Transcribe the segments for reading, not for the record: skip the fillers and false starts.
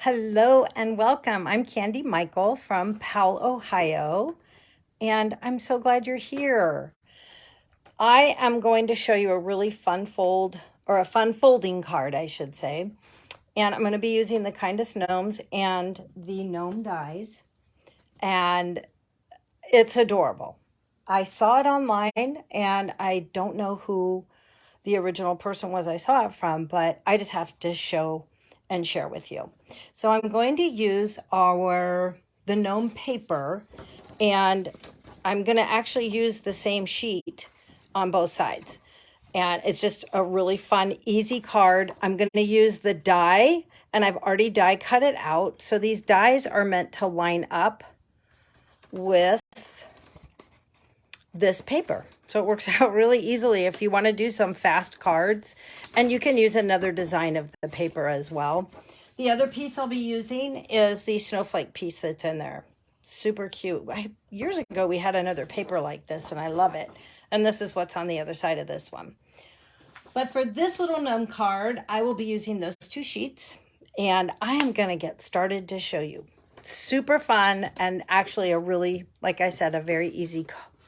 Hello and welcome. I'm Candy Michael from Powell, Ohio, and I'm so glad you're here. I am going to show you a really fun fold, or a fun folding card, I should say. And I'm going to be using the Kindest Gnomes and the gnome dies, and it's adorable. I saw it online, and I don't know who the original person was I saw it from, but I just have to show and share with you. So I'm going to use the gnome paper, and I'm going to actually use the same sheet on both sides. And it's just a really fun, easy card. I'm going to use the die, and I've already die cut it out. So these dies are meant to line up with this paper. So it works out really easily if you want to do some fast cards, and you can use another design of the paper as well. The other piece I'll be using is the snowflake piece that's in there. Super cute. Years ago, we had another paper like this, and I love it. And this is what's on the other side of this one. But for this little gnome card, I will be using those two sheets, and I am going to get started to show you. Super fun, and actually a really, like I said, a very easy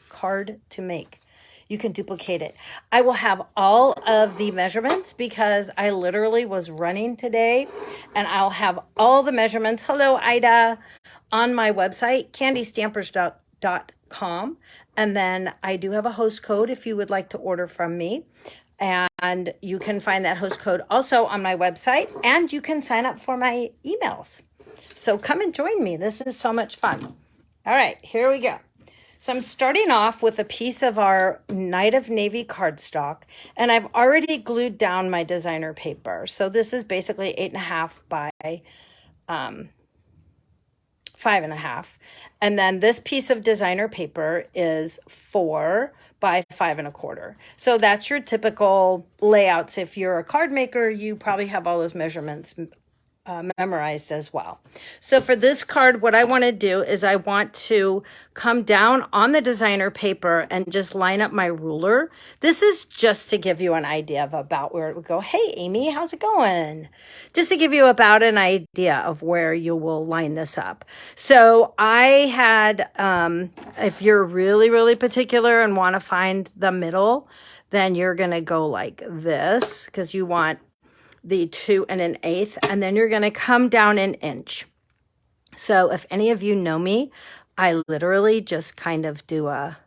card to make. You can duplicate it. I will have all of the measurements because I literally was running today, and I'll have all the measurements. Hello, Ida, on my website, candystampers.com. And then I do have a host code if you would like to order from me. And you can find that host code also on my website, and you can sign up for my emails. So come and join me. This is so much fun. All right, here we go. So I'm starting off with a piece of our Night of Navy cardstock, and I've already glued down my designer paper. So this is basically 8.5 by 5.5. And then this piece of designer paper is 4 by 5.25. So that's your typical layouts. If you're a card maker, you probably have all those measurements memorized as well. So for this card, what I want to do is I want to come down on the designer paper and just line up my ruler. This is just to give you an idea of about where it would go. Hey, Amy, how's it going? Just to give you about an idea of where you will line this up. So I had, if you're really, really particular and want to find the middle, then you're going to go like this because you want the 2 1/8, and then you're going to come down an inch. So if any of you know me, I literally just kind of do a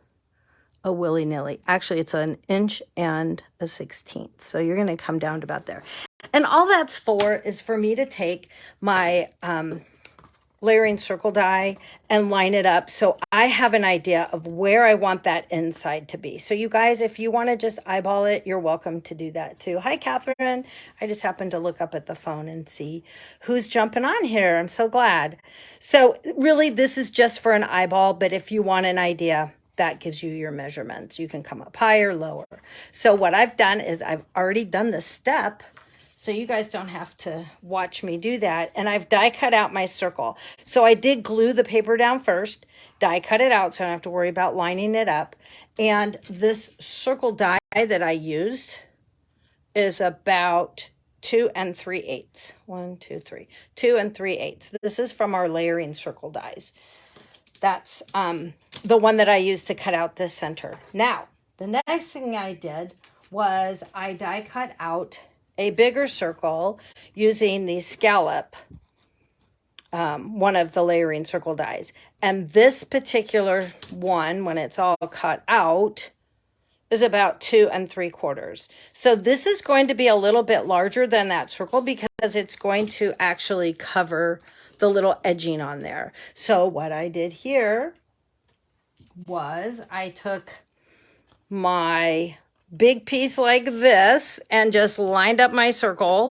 willy-nilly. Actually, it's an 1.16". So you're going to come down to about there. And all that's for is for me to take my layering circle die and line it up so I have an idea of where I want that inside to be. So you guys, if you want to just eyeball it, you're welcome to do that too. Hi, Catherine. I just happened to look up at the phone and see who's jumping on here. I'm so glad. So really, this is just for an eyeball, but if you want an idea, that gives you your measurements. You can come up higher, lower. So what I've done is I've already done the step, so you guys don't have to watch me do that. And I've die cut out my circle. So I did glue the paper down first, die cut it out so I don't have to worry about lining it up. And this circle die that I used is about 2 3/8. 1, 2, 3. 2 3/8. This is from our layering circle dies. That's the one that I used to cut out this center. Now, the next thing I did was I die cut out a bigger circle using the scallop, one of the layering circle dies. And this particular one, when it's all cut out, is about 2 3/4. So this is going to be a little bit larger than that circle because it's going to actually cover the little edging on there. So what I did here was I took my big piece like this and just lined up my circle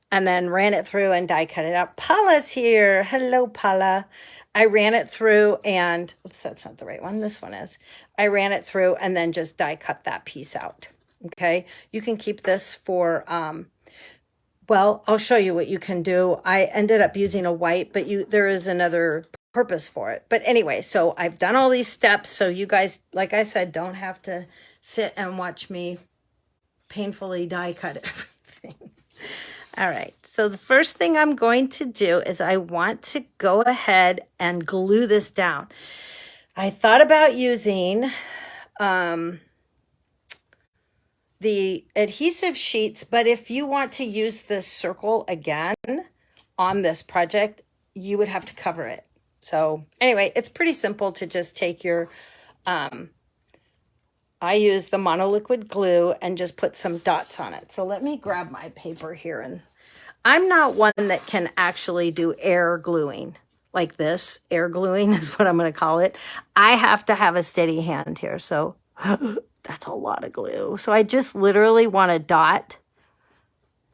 and then ran it through and die cut it out. Paula's here. Hello, Paula. I ran it through and, oops, that's not the right one. This one is. I ran it through and then just die cut that piece out. Okay. You can keep this for, well, I'll show you what you can do. I ended up using a white, but there is another purpose for it. But anyway, so I've done all these steps. So you guys, like I said, don't have to sit and watch me painfully die cut everything. All right. So the first thing I'm going to do is I want to go ahead and glue this down. I thought about using the adhesive sheets, but if you want to use this circle again on this project, you would have to cover it. So anyway, it's pretty simple to just take your, I use the monoliquid glue and just put some dots on it. So let me grab my paper here, and I'm not one that can actually do air gluing like this. Air gluing is what I'm going to call it. I have to have a steady hand here. So that's a lot of glue. So I just literally want to dot,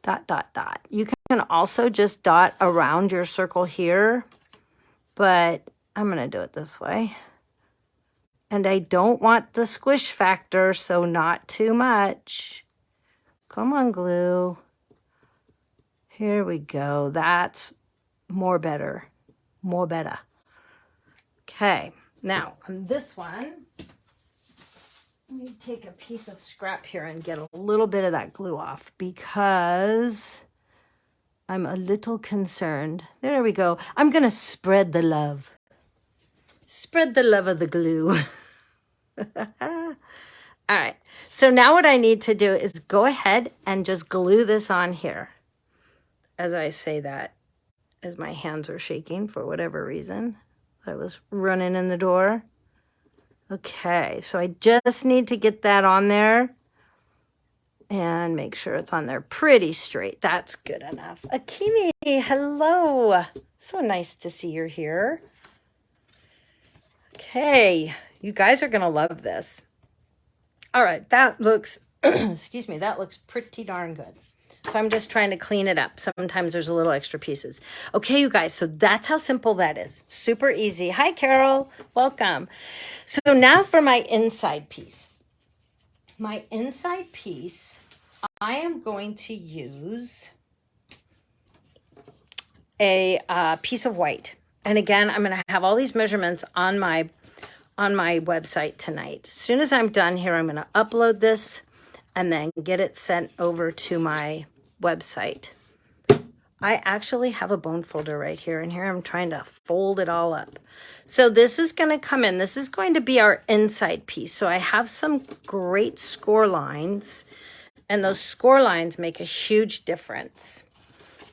dot, dot, dot. You can also just dot around your circle here, but I'm going to do it this way. And I don't want the squish factor, so not too much. Come on, glue. Here we go. That's more better. More better. Okay, now on this one, let me take a piece of scrap here and get a little bit of that glue off because I'm a little concerned. There we go. I'm going to spread the love. Spread the love of the glue. All right. So now what I need to do is go ahead and just glue this on here. As I say that, as my hands are shaking for whatever reason. I was running in the door. Okay, so I just need to get that on there and make sure it's on there pretty straight. That's good enough. Akimi, hello. So nice to see you're here. Okay, you guys are going to love this. All right, that looks, excuse me, that looks pretty darn good. So I'm just trying to clean it up. Sometimes there's a little extra pieces. Okay, you guys, so that's how simple that is. Super easy. Hi, Carol. Welcome. So now for my inside piece. My inside piece, I am going to use a piece of white. And again, I'm going to have all these measurements on my website tonight. As soon as I'm done here, I'm going to upload this and then get it sent over to my website. I actually have a bone folder right here, and here I'm trying to fold it all up. So this is going to come in. This is going to be our inside piece. So I have some great score lines, and those score lines make a huge difference.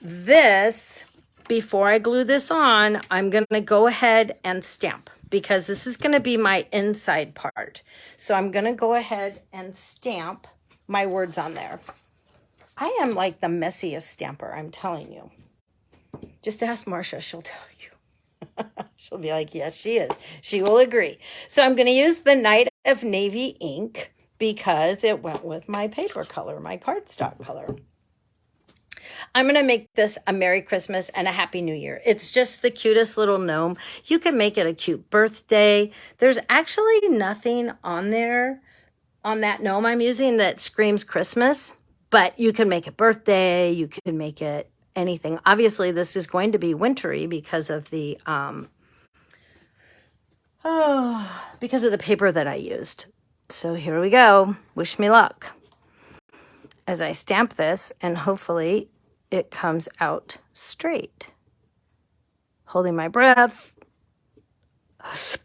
This, before I glue this on, I'm going to go ahead and stamp because this is going to be my inside part. So I'm going to go ahead and stamp my words on there. I am like the messiest stamper, I'm telling you. Just ask Marcia, she'll tell you. She'll be like, yes, she is. She will agree. So I'm going to use the Night of Navy ink because it went with my paper color, my cardstock color. I'm going to make this a Merry Christmas and a Happy New Year. It's just the cutest little gnome. You can make it a cute birthday. There's actually nothing on there, on that gnome I'm using, that screams Christmas. But you can make it birthday, you can make it anything. Obviously, this is going to be wintry because of the paper that I used. So here we go. Wish me luck. As I stamp this, and hopefully it comes out straight. Holding my breath. Yes.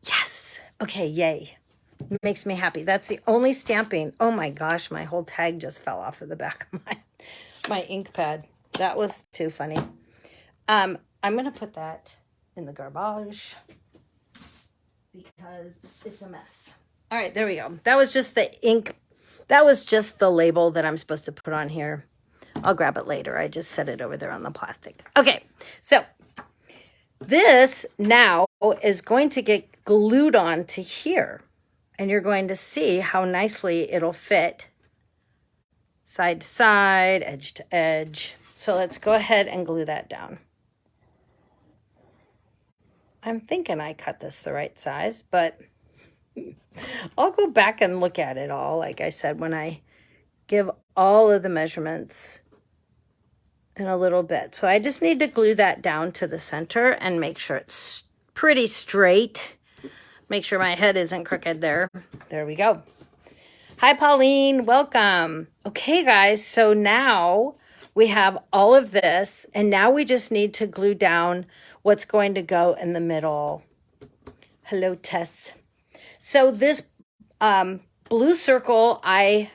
Yes. Okay, yay. Makes me happy. That's the only stamping. Oh my gosh, my whole tag just fell off of the back of my ink pad. That was too funny. I'm going to put that in the garbage because it's a mess. All right, there we go. That was just the ink. That was just the label that I'm supposed to put on here. I'll grab it later. I just set it over there on the plastic. Okay, so this now is going to get glued on to here. And you're going to see how nicely it'll fit side to side, edge to edge. So let's go ahead and glue that down. I'm thinking I cut this the right size, but I'll go back and look at it all, like I said, when I give all of the measurements in a little bit. So I just need to glue that down to the center and make sure it's pretty straight. Make sure my head isn't crooked there. There we go. Hi, Pauline. Welcome. Okay, guys. So now we have all of this, and now we just need to glue down what's going to go in the middle. Hello, Tess. So this blue circle I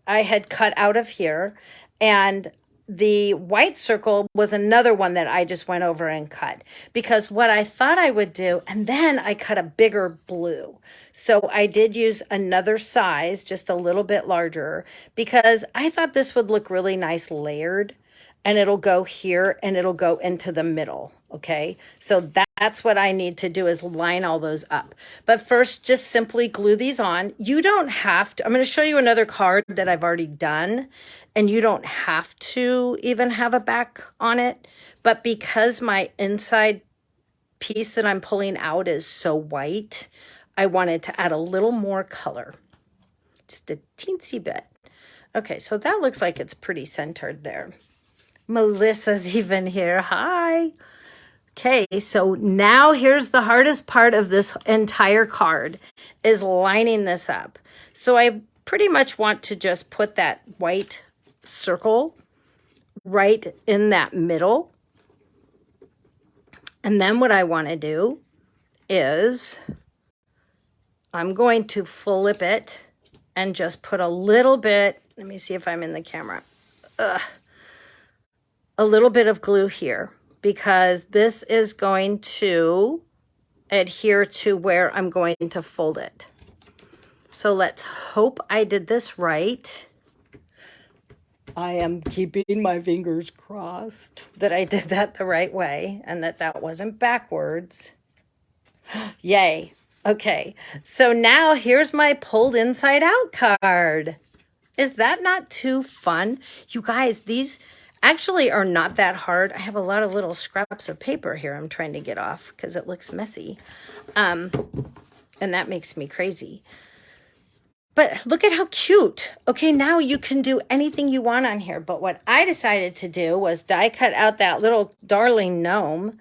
had cut out of here, and the white circle was another one that I just went over and cut, because what I thought I would do, and then I cut a bigger blue. So I did use another size, just a little bit larger, because I thought this would look really nice layered, and it'll go here and it'll go into the middle. Okay, so that's what I need to do, is line all those up. But first, just simply glue these on. You don't have to. I'm going to show you another card that I've already done, and you don't have to even have a back on it. But because my inside piece that I'm pulling out is so white, I wanted to add a little more color, just a teensy bit. Okay, so that looks like it's pretty centered there. Melissa's even here. Hi. Okay, so now here's the hardest part of this entire card, is lining this up. So I pretty much want to just put that white circle right in that middle. And then what I want to do is I'm going to flip it and just put a little bit, let me see if I'm in the camera, a little bit of glue here, because this is going to adhere to where I'm going to fold it. So let's hope I did this right. I am keeping my fingers crossed that I did that the right way and that that wasn't backwards. Yay. Okay, so now here's my pulled inside out card. Is that not too fun? You guys, these actually are not that hard. I have a lot of little scraps of paper here I'm trying to get off because it looks messy. And that makes me crazy. But look at how cute. Okay, now you can do anything you want on here. But what I decided to do was die cut out that little darling gnome.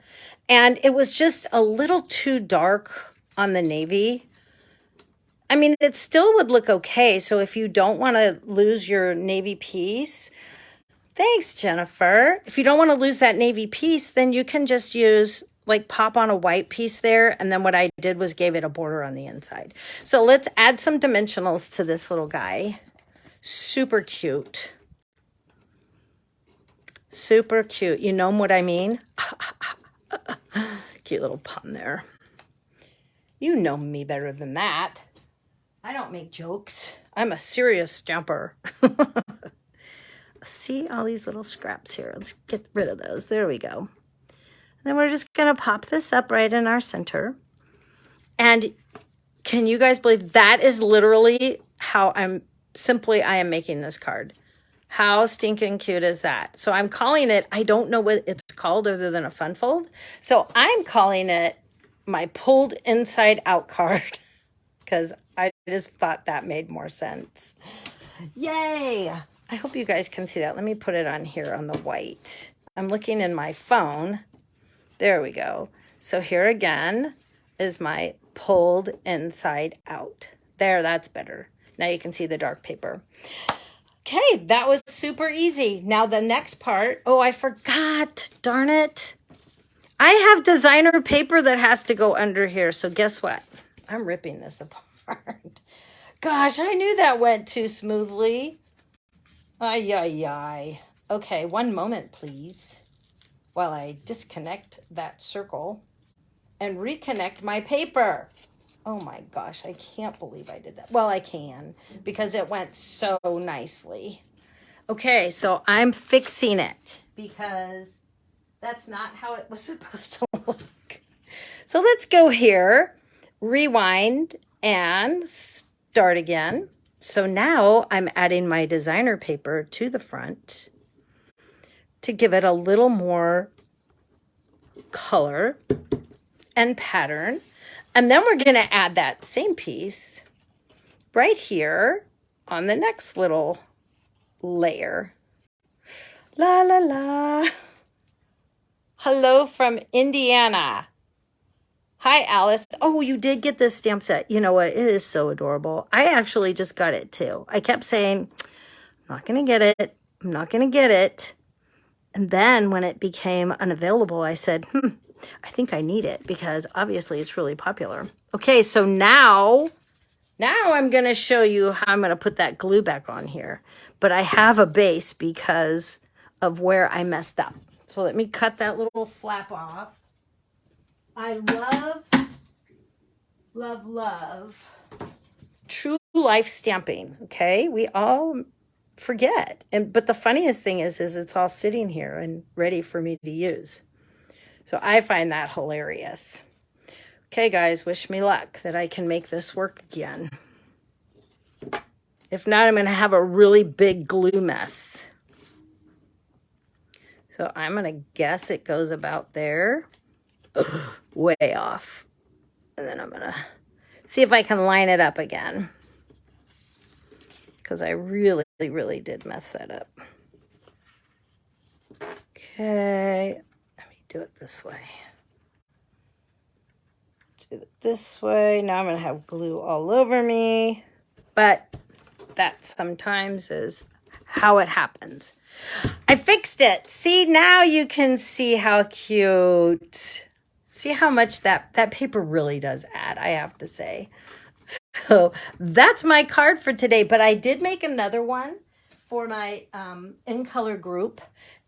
And it was just a little too dark on the navy. I mean, it still would look okay. So if you don't want to lose your navy piece, thanks, Jennifer. If you don't want to lose that navy piece, then you can just use, like, pop on a white piece there. And then what I did was gave it a border on the inside. So let's add some dimensionals to this little guy. Super cute. Super cute. You know what I mean? Cute little pun there. You know me better than that. I don't make jokes. I'm a serious stamper. See all these little scraps here. Let's get rid of those. There we go. Then we're just going to pop this up right in our center. And can you guys believe that is literally how I am making this card. How stinking cute is that? So I'm calling it, I don't know what it's called other than a fun fold. So I'm calling it my pulled inside out card because I just thought that made more sense. Yay! I hope you guys can see that. Let me put it on here on the white. I'm looking in my phone. There we go. So here again is my pulled inside out. There, that's better. Now you can see the dark paper. Okay, that was super easy. Now the next part, oh, I forgot, darn it. I have designer paper that has to go under here. So guess what? I'm ripping this apart. Gosh, I knew that went too smoothly. Ay, ay, ay. Okay, one moment, please, while I disconnect that circle and reconnect my paper. Oh my gosh, I can't believe I did that. Well, I can, because it went so nicely. Okay, so I'm fixing it because that's not how it was supposed to look. So let's go here, rewind, and start again. So now I'm adding my designer paper to the front to give it a little more color and pattern. And then we're going to add that same piece right here on the next little layer. La, la, la. Hello from Indiana. Hi, Alice. Oh, you did get this stamp set. You know what? It is so adorable. I actually just got it too. I kept saying, I'm not going to get it. I'm not going to get it. And then when it became unavailable, I said, I think I need it because obviously it's really popular. Okay, so now I'm going to show you how I'm going to put that glue back on here. But I have a base because of where I messed up. So let me cut that little flap off. I love true life stamping. Okay, we all forget, but the funniest thing is it's all sitting here and ready for me to use. So I find that hilarious. Okay, guys, wish me luck that I can make this work again. If not, I'm going to have a really big glue mess. So I'm going to guess it goes about there. Way off. And then I'm going to see if I can line it up again. Because I really did mess that up. Okay. Let me do it this way. Do it this way. Now I'm going to have glue all over me. But that sometimes is how it happens. I fixed it. See, now you can see how cute. See how much that paper really does add, I have to say. So that's my card for today. But I did make another one for my in color group.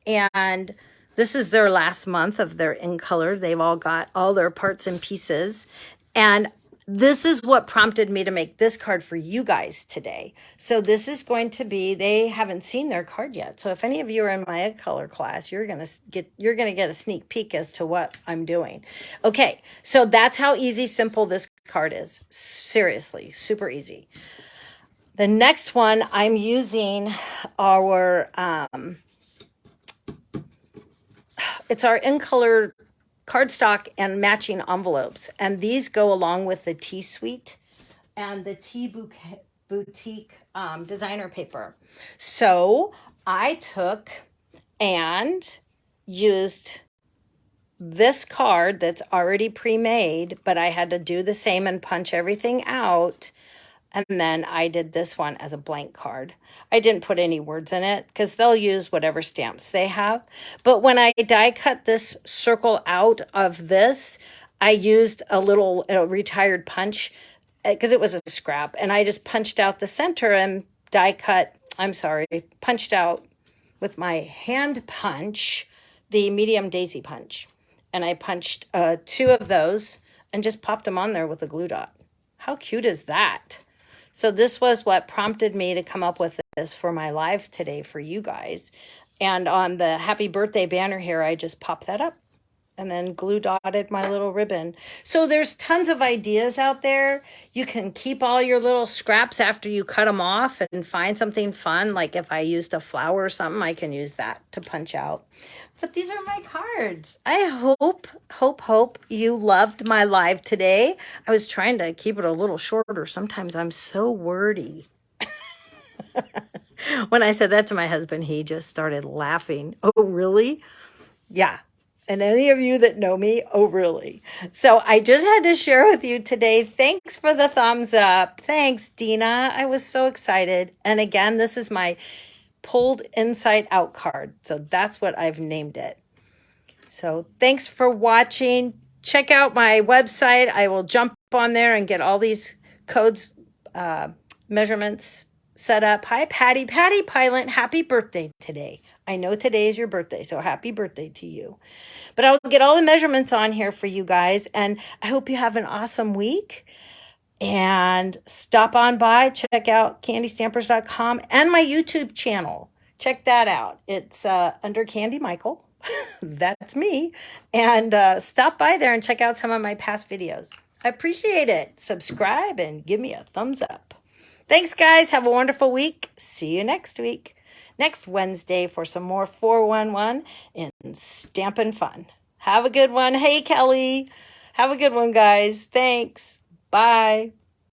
And this is their last month of their in color. They've all got all their parts and pieces. And this is what prompted me to make this card for you guys today. So this is going to be, they haven't seen their card yet. So if any of you are in my color class, you're going to get a sneak peek as to what I'm doing. Okay, so that's how easy, simple this card is. Seriously, super easy. The next one, I'm using our, it's our in color cardstock and matching envelopes. And these go along with the Tea Suite and the Tea Boutique designer paper. So I took and used this card that's already pre-made, but I had to do the same and punch everything out. And then I did this one as a blank card. I didn't put any words in it because they'll use whatever stamps they have. But when I die cut this circle out of this, I used a little retired punch because it was a scrap. And I just punched out the center and punched out with my hand punch, the medium daisy punch. And I punched 2 of those and just popped them on there with a glue dot. How cute is that? So this was what prompted me to come up with this for my live today for you guys. And on the happy birthday banner here, I just popped that up and then glue dotted my little ribbon. So there's tons of ideas out there. You can keep all your little scraps after you cut them off and find something fun. Like if I used a flower or something, I can use that to punch out. But these are my cards. I hope you loved my live today. I was trying to keep it a little shorter. Sometimes I'm so wordy. When I said that to my husband, he just started laughing. Oh, really? Yeah. And any of you that know me, oh, really? So I just had to share with you today. Thanks for the thumbs up. Thanks, Dina. I was so excited. And again, this is my pulled inside out card. So that's what I've named it. So thanks for watching. Check out my website. I will jump on there and get all these codes, measurements set up. Hi, Patty Pilot. Happy birthday today. I know today is your birthday, so happy birthday to you. But I'll get all the measurements on here for you guys. And I hope you have an awesome week. And stop on by, check out candystampers.com and my YouTube channel. Check that out. It's under Candy Michael. That's me. And stop by there and check out some of my past videos. I appreciate it. Subscribe and give me a thumbs up. Thanks, guys. Have a wonderful week. See you next week. Next Wednesday for some more 411 in Stampin' Fun. Have a good one. Hey, Kelly. Have a good one, guys. Thanks. Bye.